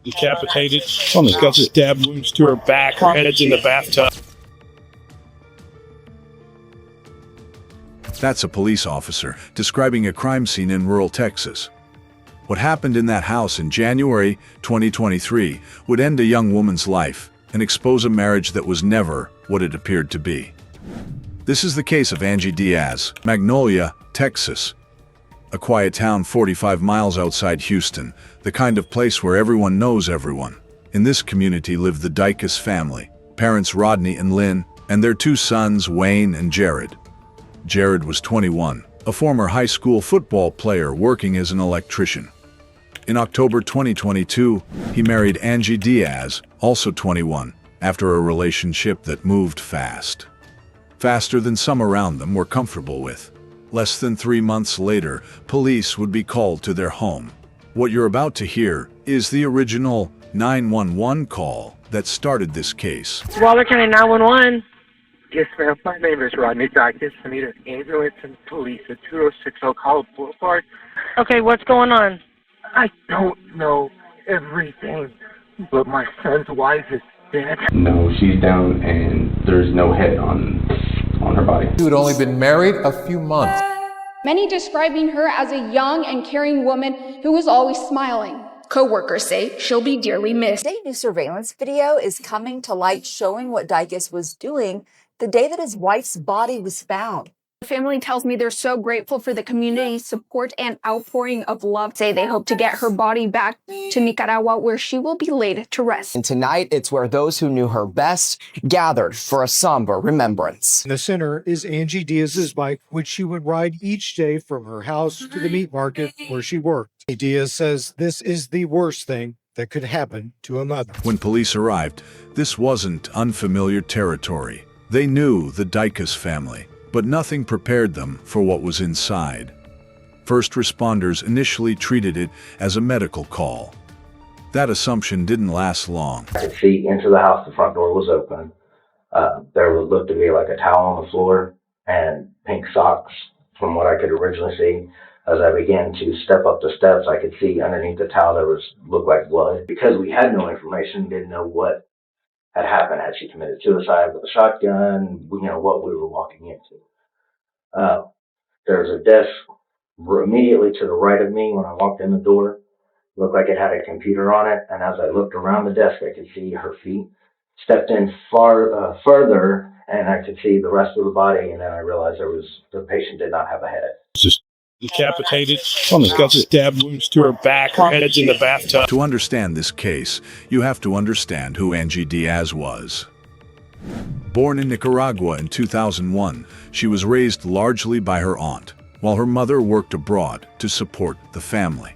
decapitated. She's got stab wounds to her back. Her head's in the bathtub. That's a police officer describing a crime scene in rural Texas. What happened in that house in January 2023 would end a young woman's life and expose a marriage that was never what it appeared to be. This is the case of Angie Diaz, Magnolia, Texas. A quiet town 45 miles outside Houston, the kind of place where everyone knows everyone. In this community lived the Dicus family, parents Rodney and Lynn, and their two sons, Wayne and Jared. Jared was 21, a former high school football player working as an electrician. In October 2022, he married Angie Diaz, also 21, after a relationship that moved fast. Faster than some around them were comfortable with. Less than 3 months later, police would be called to their home. What you're about to hear is the original 911 call that started this case. Waller County 911. Yes, ma'am. My name is Rodney Dicus. I need an ambulance and police at 2060 College Boulevard. Okay, what's going on? I don't know everything, but my son's wife is dead. No, she's down and there's no head on her body. She had only been married a few months. Many describing her as a young and caring woman who was always smiling. Co-workers say she'll be dearly missed. Today, new surveillance video is coming to light showing what Dicus was doing the day that his wife's body was found. The family tells me they're so grateful for the community's support and outpouring of love. Say they hope to get her body back to Nicaragua, where she will be laid to rest. And tonight, it's where those who knew her best gathered for a somber remembrance. In the center is Angie Diaz's bike, which she would ride each day from her house to the meat market where she worked. Diaz says this is the worst thing that could happen to a mother. When police arrived, this wasn't unfamiliar territory. They knew the Dicus family, but nothing prepared them for what was inside. First responders initially treated it as a medical call. That assumption didn't last long. I could see into the house, the front door was open. There looked to be like a towel on the floor and pink socks from what I could originally see. As I began to step up the steps, I could see underneath the towel there looked like blood. Because we had no information, didn't know what had happened. Had she committed suicide with a shotgun? What we were walking into. There was a desk immediately to the right of me when I walked in the door. Looked like it had a computer on it, and as I looked around the desk, I could see her feet. Stepped in further, and I could see the rest of the body, and then I realized the patient did not have a head. Just decapitated. She's got stab wounds to her back. Her head's in the bathtub. To understand this case, you have to understand who Angie Diaz was. Born in Nicaragua in 2001, she was raised largely by her aunt, while her mother worked abroad to support the family.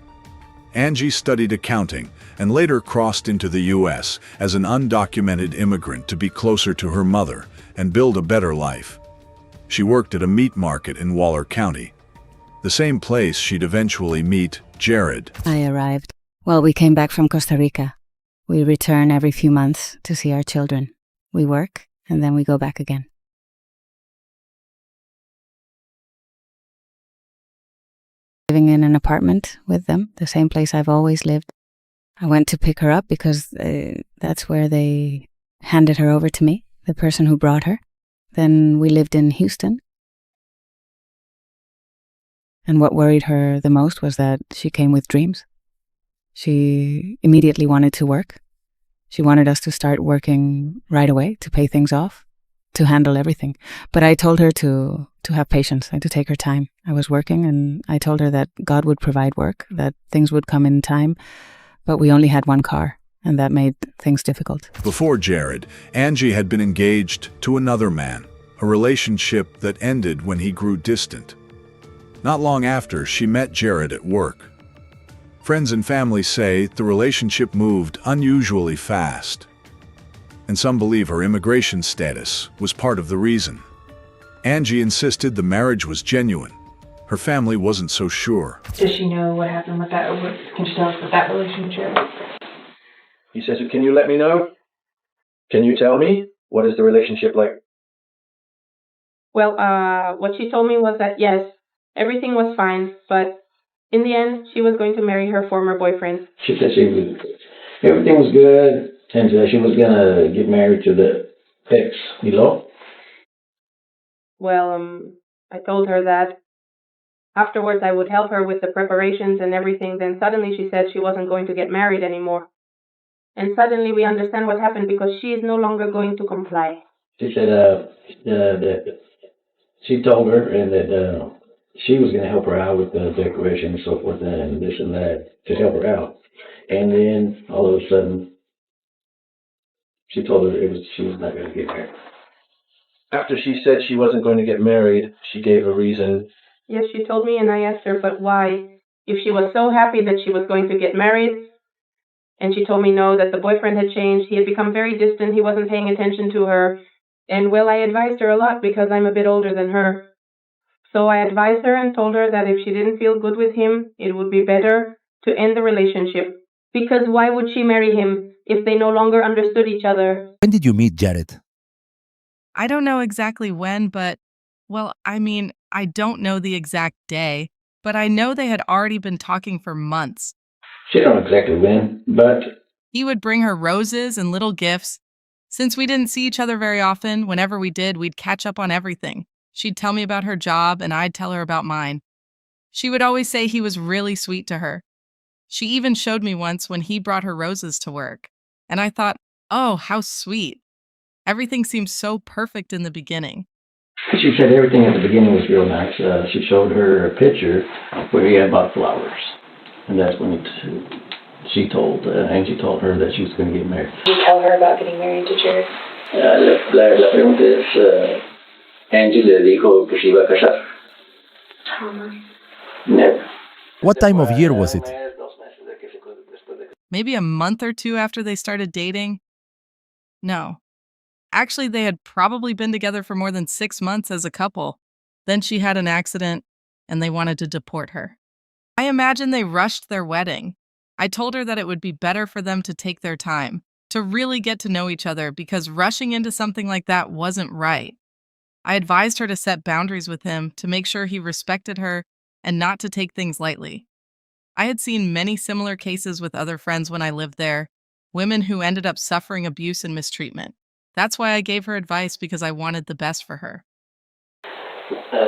Angie studied accounting and later crossed into the U.S. as an undocumented immigrant to be closer to her mother and build a better life. She worked at a meat market in Waller County, the same place she'd eventually meet Jared. I arrived. Well, we came back from Costa Rica. We return every few months to see our children. We work, and then we go back again. Living in an apartment with them, the same place I've always lived. I went to pick her up because that's where they handed her over to me, the person who brought her. Then we lived in Houston. And what worried her the most was that she came with dreams. She immediately wanted to work. She wanted us to start working right away, to pay things off, to handle everything. But I told her to have patience and to take her time. I was working, and I told her that God would provide work, that things would come in time, but we only had one car, and that made things difficult. Before Jared, Angie had been engaged to another man, a relationship that ended when he grew distant. Not long after, she met Jared at work. Friends and family say the relationship moved unusually fast, and some believe her immigration status was part of the reason. Angie insisted the marriage was genuine. Her family wasn't so sure. Does she know what happened with that? What can she tell us with that relationship? He says, can you let me know? Can you tell me? What is the relationship like? Well, what she told me was that, yes, everything was fine, but in the end, she was going to marry her former boyfriend. She said Everything was good, and she was gonna get married to the ex, you know? Well, I told her that afterwards I would help her with the preparations and everything. Then suddenly she said she wasn't going to get married anymore. And suddenly we understand what happened because she is no longer going to comply. She said that she told her and that she was gonna help her out with the decoration and so forth and this and that to help her out. And then all of a sudden, she told her she was not gonna get married. After she said she wasn't going to get married, she gave a reason. Yes, she told me, and I asked her, but why? If she was so happy that she was going to get married, and she told me no, that the boyfriend had changed, he had become very distant, he wasn't paying attention to her, and well, I advised her a lot because I'm a bit older than her. So I advised her and told her that if she didn't feel good with him, it would be better to end the relationship. Because why would she marry him if they no longer understood each other? When did you meet Jared? I don't know exactly when, but, well, I mean, I don't know the exact day, but I know they had already been talking for months. She don't know exactly when, but He would bring her roses and little gifts. Since we didn't see each other very often, whenever we did, we'd catch up on everything. She'd tell me about her job, and I'd tell her about mine. She would always say he was really sweet to her. She even showed me once when he brought her roses to work. And I thought, oh, how sweet. Everything seemed so perfect in the beginning. she said everything at the beginning was real nice. She showed her a picture where he had bought flowers. And that's when Angie told her that she was going to get married. Did you tell her about getting married to Jared? La pregunta es, Angie le dijo que se iba a casar. Never. What time of year was it? Maybe a month or two after they started dating? No. Actually, they had probably been together for more than 6 months as a couple. Then she had an accident, and they wanted to deport her. I imagine they rushed their wedding. I told her that it would be better for them to take their time, to really get to know each other, because rushing into something like that wasn't right. I advised her to set boundaries with him, to make sure he respected her, and not to take things lightly. I had seen many similar cases with other friends when I lived there, women who ended up suffering abuse and mistreatment. That's why I gave her advice, because I wanted the best for her.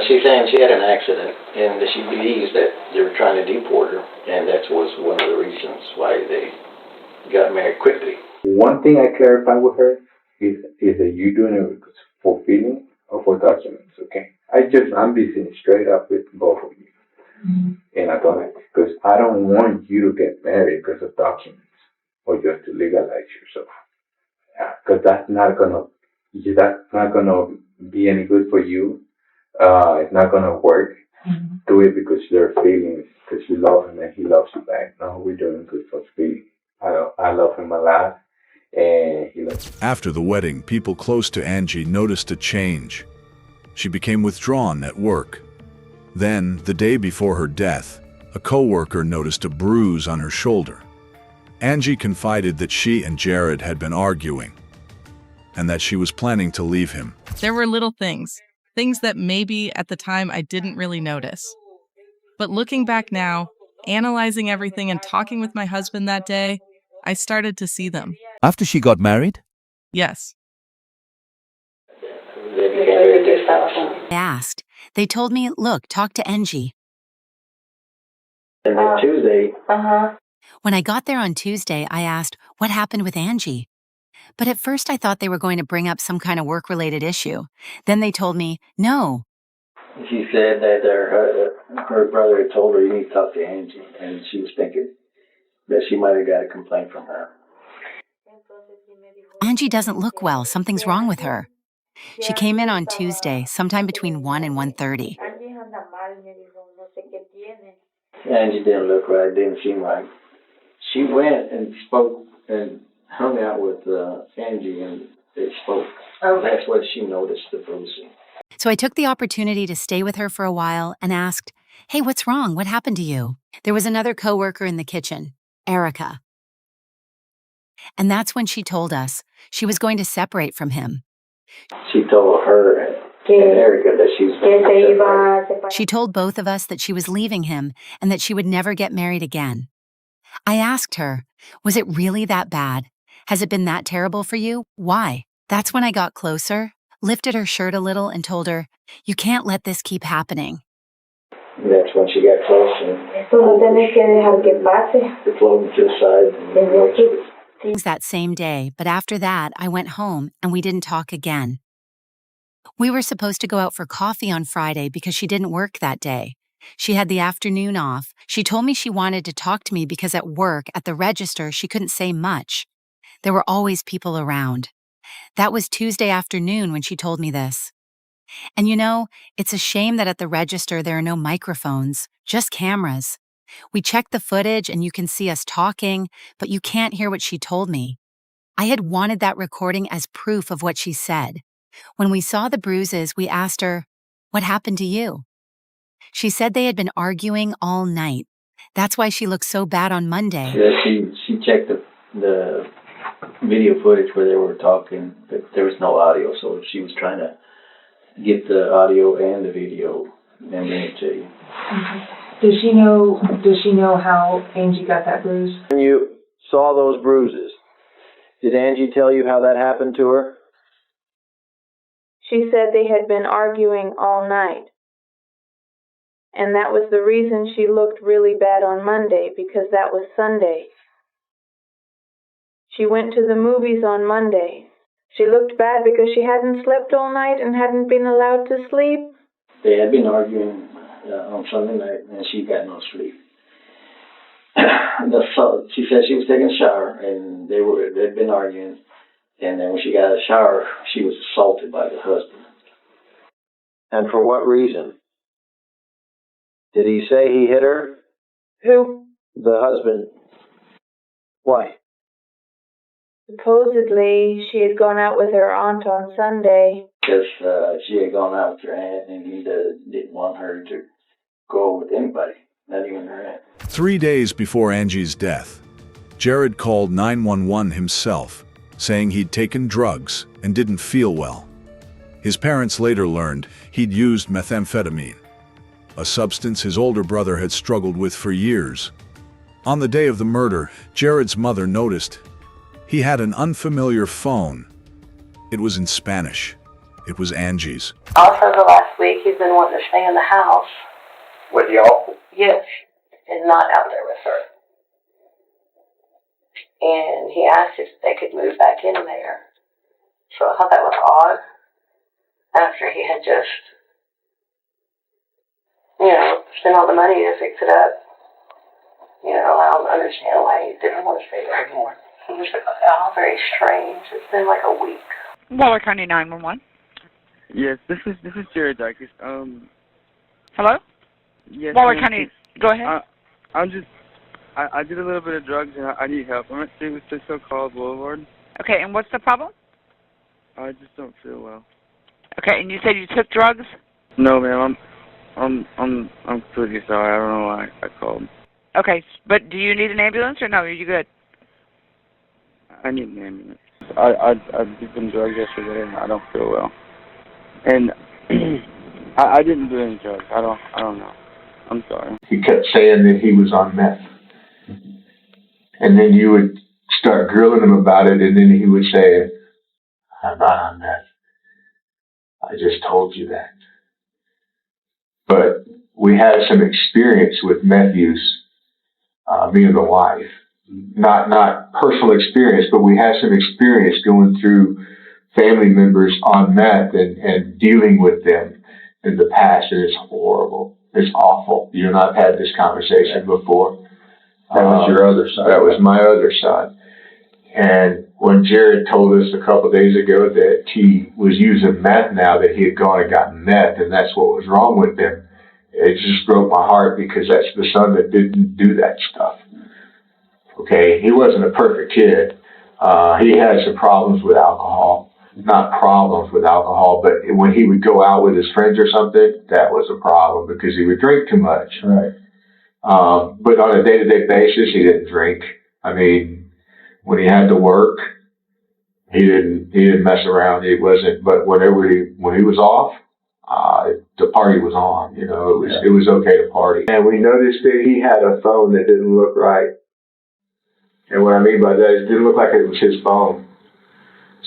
She's saying she had an accident, and she believes that they were trying to deport her, and that was one of the reasons why they got married quickly. One thing I clarified with her is that you doing it for feeling or for documents, okay? I'm being straight up with both of you. Mm-hmm. And I told her, because I don't want you to get married because of documents or just to legalize yourself. Because that's not gonna be any good for you. It's not gonna work. Mm-hmm. Do it because there are feelings, because you love him and he loves you back. No, we're doing good for feelings. I love him a lot, and he loves me. After the wedding, people close to Angie noticed a change. She became withdrawn at work. Then, the day before her death, a coworker noticed a bruise on her shoulder. Angie confided that she and Jared had been arguing, and that she was planning to leave him. There were little things that maybe at the time I didn't really notice. But looking back now, analyzing everything and talking with my husband that day, I started to see them. After she got married? Yes. I asked. They told me, look, talk to Angie. And then Tuesday. When I got there on Tuesday, I asked, what happened with Angie? But at first I thought they were going to bring up some kind of work-related issue. Then they told me, no. She said that her brother had told her, you need to talk to Angie. And she was thinking that she might have got a complaint from her. Angie doesn't look well. Something's wrong with her. She came in on Tuesday, sometime between 1 and 1:30. Angie didn't look right, didn't seem right. She went and spoke and hung out with Angie, and they spoke. Okay. That's what she noticed, the bruising. So I took the opportunity to stay with her for a while and asked, hey, what's wrong? What happened to you? There was another coworker in the kitchen, Erica. And that's when she told us she was going to separate from him. She told her and Erica that she was going to separate. She told both of us that she was leaving him and that she would never get married again. I asked her, was it really that bad? Has it been that terrible for you? Why? That's when I got closer, lifted her shirt a little, and told her, you can't let this keep happening. That's when she got close and the floating to the side. Things that same day, but after that, I went home and we didn't talk again. We were supposed to go out for coffee on Friday because she didn't work that day. She had the afternoon off. She told me she wanted to talk to me because at work, at the register, she couldn't say much. There were always people around. That was Tuesday afternoon when she told me this. And you know, it's a shame that at the register there are no microphones, just cameras. We checked the footage and you can see us talking, but you can't hear what she told me. I had wanted that recording as proof of what she said. When we saw the bruises, we asked her, what happened to you? She said they had been arguing all night. That's why she looked so bad on Monday. Yeah, she checked the video footage where they were talking, but there was no audio, so she was trying to get the audio and the video and bring it to you. Does she know how Angie got that bruise? When you saw those bruises, did Angie tell you how that happened to her? She said they had been arguing all night. And that was the reason she looked really bad on Monday, because that was Sunday. She went to the movies on Monday. She looked bad because she hadn't slept all night and hadn't been allowed to sleep. They had been arguing on Sunday night, and she got no sleep. She said she was taking a shower, and they'd been arguing. And then when she got out of the shower, she was assaulted by the husband. And for what reason? Did he say he hit her? Who? The husband. Why? Supposedly, she had gone out with her aunt on Sunday. Because she had gone out with her aunt, and he didn't want her to go with anybody, not even her aunt. 3 days before Angie's death, Jared called 911 himself, saying he'd taken drugs and didn't feel well. His parents later learned he'd used methamphetamine, a substance his older brother had struggled with for years. On the day of the murder, Jared's mother noticed he had an unfamiliar phone. It was in Spanish. It was Angie's. Also, the last week, he's been wanting to stay in the house. With y'all? Yes, and not out there with her. And he asked if they could move back in there. So I thought that was odd. After he had just, spent all the money to fix it up. I don't understand why he didn't want to stay there anymore. It was all very strange. It's been like a week. Waller County 911. Yes, this is Jared Dykes. Hello? Yes. Waller County, go ahead. I did a little bit of drugs and I need help. I'm at 660 College Boulevard. Okay, and what's the problem? I just don't feel well. Okay, and you said you took drugs? No, ma'am. I'm completely sorry. I don't know why I called. Okay, but do you need an ambulance or no? Are you good? I need an ambulance. I did some drugs yesterday and I don't feel well. And I didn't do any drugs. I don't know. I'm sorry. He kept saying that he was on meth. And then you would start grilling him about it, and then he would say, I'm not on meth. I just told you that. But we had some experience with meth use, me and the wife. Not personal experience, but we had some experience going through family members on meth and dealing with them in the past, and it's horrible. It's awful. You and I've had this conversation before. That was your other son. That was my other son. And when Jared told us a couple of days ago that he was using meth now, that he had gone and gotten meth, and that's what was wrong with him, it just broke my heart because that's the son that didn't do that stuff. Okay, he wasn't a perfect kid. He had some problems with alcohol. Not problems with alcohol, but when he would go out with his friends or something, that was a problem because he would drink too much. Right. But on a day-to-day basis, he didn't drink. I mean, when he had to work, he didn't mess around. It wasn't. But when he was off, the party was on. It was okay to party. And we noticed that he had a phone that didn't look right. And what I mean by that is it didn't look like it was his phone.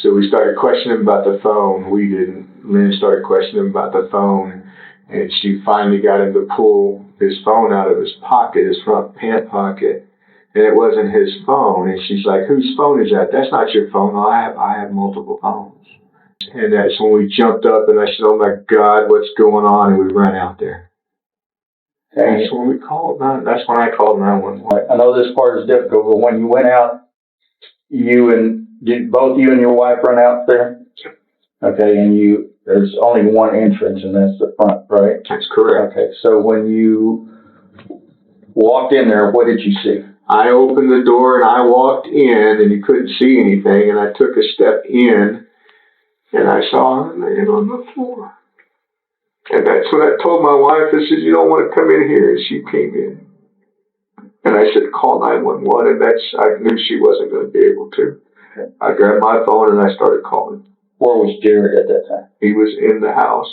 So we started questioning him about the phone. We didn't. Lynn started questioning him about the phone. And she finally got him to pull his phone out of his pocket, his front pant pocket. And it wasn't his phone. And she's like, whose phone is that? That's not your phone. Oh, I have multiple phones. And that's when we jumped up and I said, oh my God, what's going on? And we ran out there. And that's when I called 911. I know this part is difficult, but when you went out, did both you and your wife run out there? Okay, and there's only one entrance and that's the front, right? That's correct. Okay, so when you walked in there, what did you see? I opened the door and I walked in and you couldn't see anything and I took a step in and I saw him laying on the floor. And that's when I told my wife, I said, you don't want to come in here. And she came in. And I said, call 911. And I knew she wasn't going to be able to. I grabbed my phone and I started calling. Where was Jared at that time? He was in the house,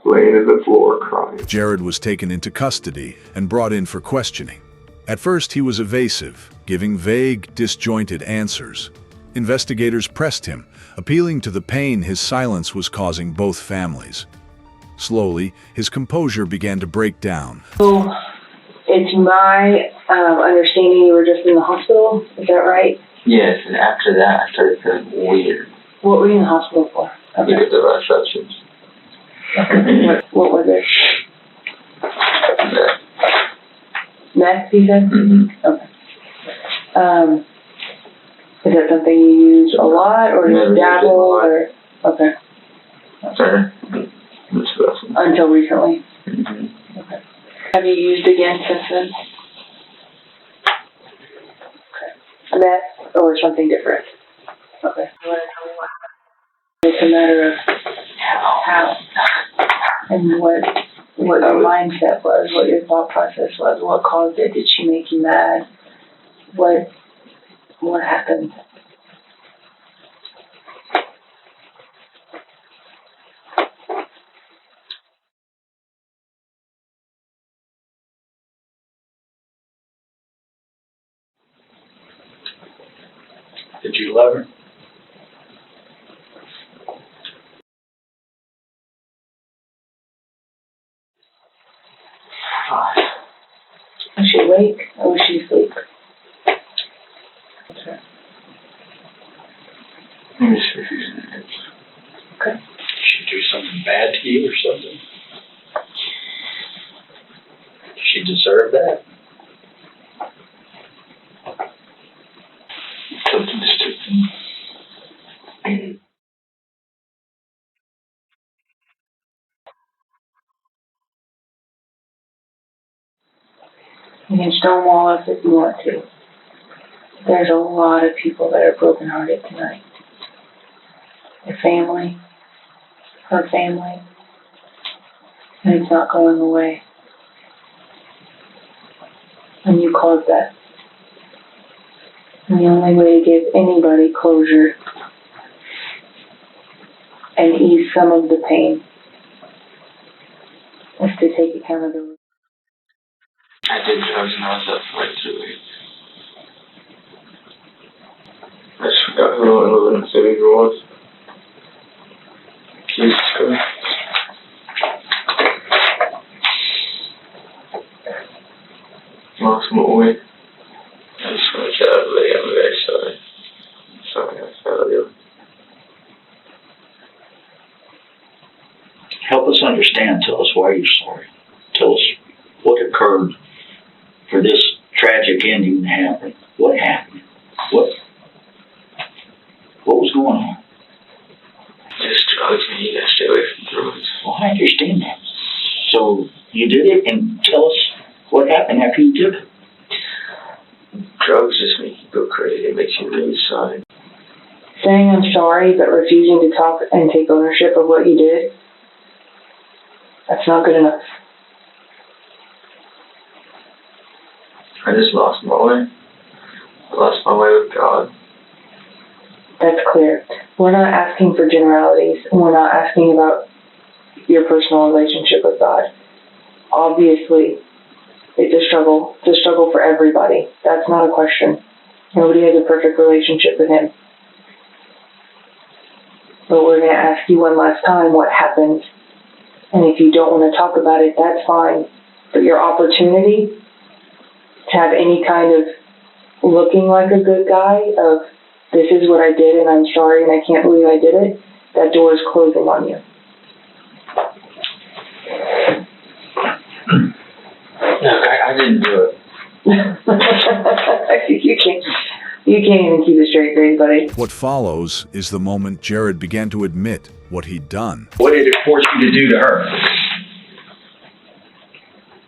laying in the floor crying. Jared was taken into custody and brought in for questioning. At first, he was evasive, giving vague, disjointed answers. Investigators pressed him, appealing to the pain his silence was causing both families. Slowly, his composure began to break down. So, it's my understanding you were just in the hospital, is that right? Yes, and after that I started feeling weird. What were you in the hospital for? Okay. Because of our substance. What was it? Meth, you said? Mm-hmm. Okay. Is that something you use a lot, or just dabble, or? Okay. Sorry. Until recently? Mm-hmm. Okay. Have you used again since then? Okay. Meth, or something different? Okay. It's a matter of how and what your mindset was, what your thought process was, what caused it. Did she make you mad? What happened? Did you love her? Was she awake or was she asleep? Okay. Okay. Did she do something bad to you or something? Did she deserve that? Something stupid. You can stonewall us if you want to. There's a lot of people that are brokenhearted tonight. Your family, her family, and it's not going away. And you caused that. And the only way to give anybody closure and ease some of the pain is to take accountability. I did drugs and I was up for like 2 weeks. I just forgot who I lived in the city who was. Jesus Christ. Lost my way. I just want to tell everybody I'm very sorry. Sorry, I failed you. Help us understand. Tell us why you're sorry. Tell us what occurred for this tragic ending to happen. What happened? What was going on? Just drugs, man. You gotta stay away from drugs. Well, I understand that. So you did it, and tell us what happened after you did it. Drugs just make you go crazy. It makes you really sorry. Saying I'm sorry but refusing to talk and take ownership of what you did, that's not good enough. I just lost my way. I lost my way with God. That's clear. We're not asking for generalities, and we're not asking about your personal relationship with God. Obviously, it's a struggle. It's a struggle for everybody. That's not a question. Nobody has a perfect relationship with him. But we're going to ask you one last time what happened. And if you don't want to talk about it, that's fine. But your opportunity to have any kind of looking like a good guy of, this is what I did and I'm sorry and I can't believe I did it, that door is closing on you. Look, I didn't do it. You can't even keep a straight face, buddy. What follows is the moment Jared began to admit what he'd done. What did it force you to do to her?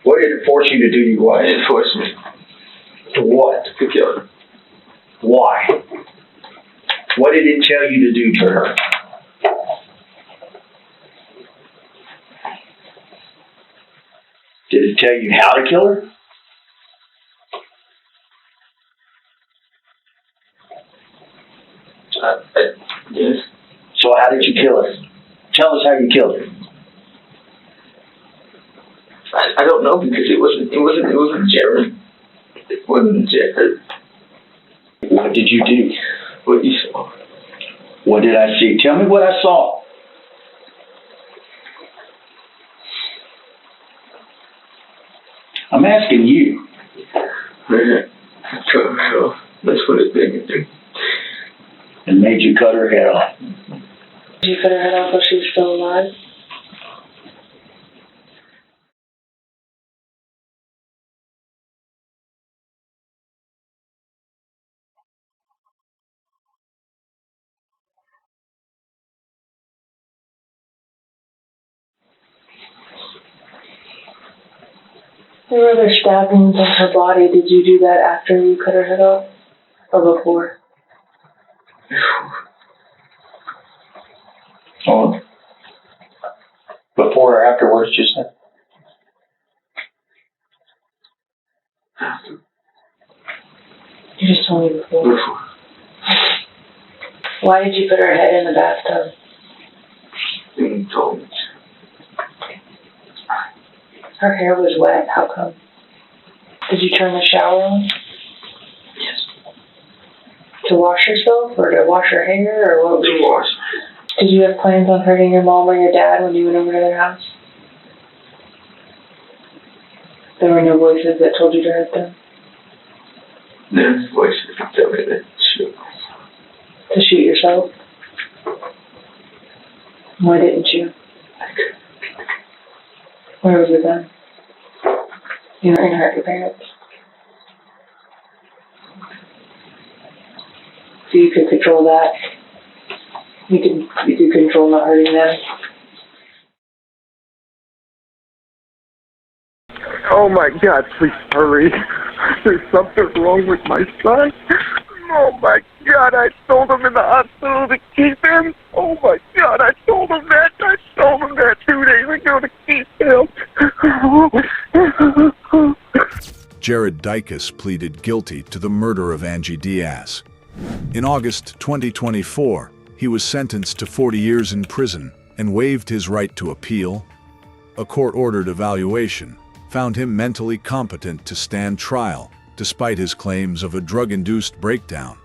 What did it force you to do to your wife? It forced me. To what? To kill her. Why? What did it tell you to do to her? Did it tell you how to kill her? Yes. So how did you kill her? Tell us how you killed her. I don't know because it wasn't Jared. It wasn't Jared. What did you do? What you saw. What did I see? Tell me what I saw. I'm asking you. That's what it did do. And made you cut her head off. Did you cut her head off while she was still alive? There were other stab wounds on her body. Did you do that after you cut her head off? Or before? Oh. Before or afterwards, you said? You just told me before. Why did you put her head in the bathtub? You told me. Her hair was wet. How come? Did you turn the shower on? Yes. To wash yourself or to wash her hair or what? To wash. Did you have plans on hurting your mom or your dad when you went over to their house? There were no voices that told you to hurt them? There's voices that tell me to shoot myself. To shoot yourself? Why didn't you? Where was the gun? You weren't gonna hurt your parents. So you could control that. You could control not hurting them. Oh my God, please hurry. There's something wrong with my son. Oh my God, I told him in the hospital to keep him. Oh my God, I told him that. I told him that 2 days ago to keep him. Jared Dicus pleaded guilty to the murder of Angie Diaz. In August 2024, he was sentenced to 40 years in prison and waived his right to appeal. A court-ordered evaluation found him mentally competent to stand trial, despite his claims of a drug-induced breakdown.